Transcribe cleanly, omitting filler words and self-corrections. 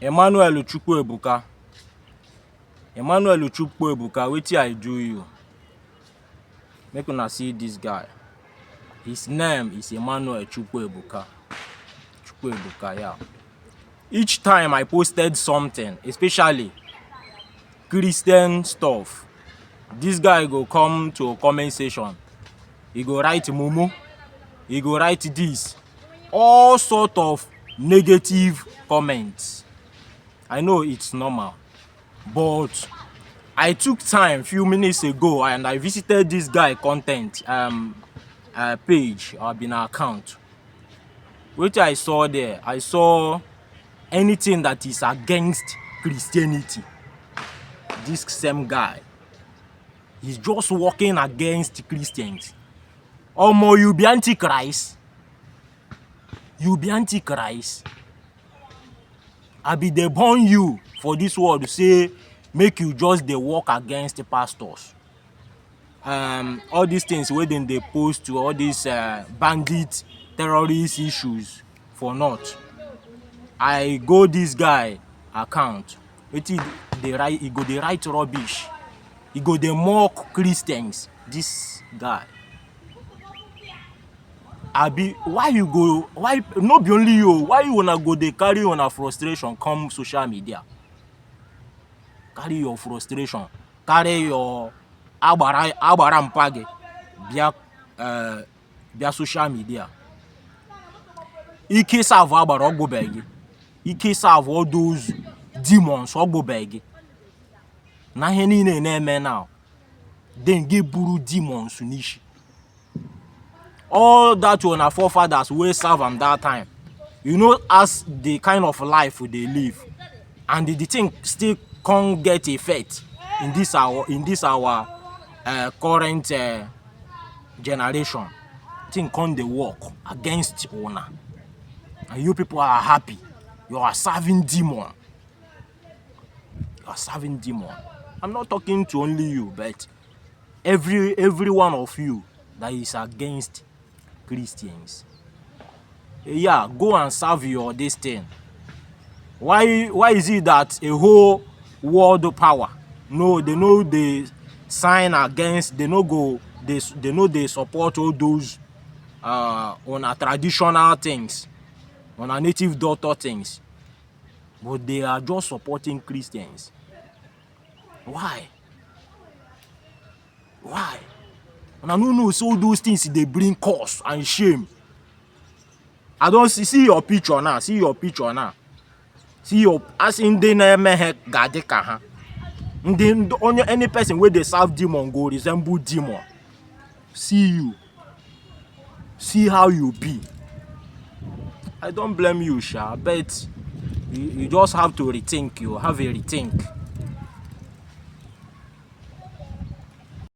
Emmanuel Chukwuebuka. Emmanuel Chukwuebuka, wetin I do you? Make una see this guy. His name is Emmanuel Chukwuebuka. Chukwuebuka, yeah. Each time I posted something, especially Christian stuff, this guy go come to a comment section. He go write mumu. He go write this. All sort of negative comments. I know it's normal, but I took time few minutes ago and I visited this guy content page or bin account. Which I saw there, I saw anything that is against Christianity. This same guy, he's just working against Christians. Omo, you be antichrist? You be antichrist? I be dey born you for this world to say make you just dey work against the pastors. All these things where they post to all these bandit terrorist issues for not. I go this guy account. Wetin dey write? He go dey write rubbish. He go dey mock Christians. This guy. Why you go? Why no be only you? Why you wanna go dey carry una frustration come social media? Carry your frustration, carry your agbara mpage via social media. Ike serve agbara ogbobegi. Ike serve all those demons ogbobegi. Na ihe niile na-eme now. Then get buru demons nishi. All that one are forefathers wey serve am that time. You know, as the kind of life they live, and the thing still can't get effect in this our current generation. Thing can't they work against owner, and you people are happy. You are serving demon. You are serving demon. I'm not talking to only you, but every one of you that is against Christians. Yeah, go and serve your this thing. Why is it that a whole world power they know they sign against, they know they support all those on our traditional things, on our native daughter things, but they are just supporting Christians? Why? And I don't know, so those things they bring curse and shame. I don't see your picture now. See your picture now. See your as in the name gadeka. Only any person where they serve demon go resemble demon. See you. See how you be. I don't blame you, Sha, but you just have to rethink. You have a rethink.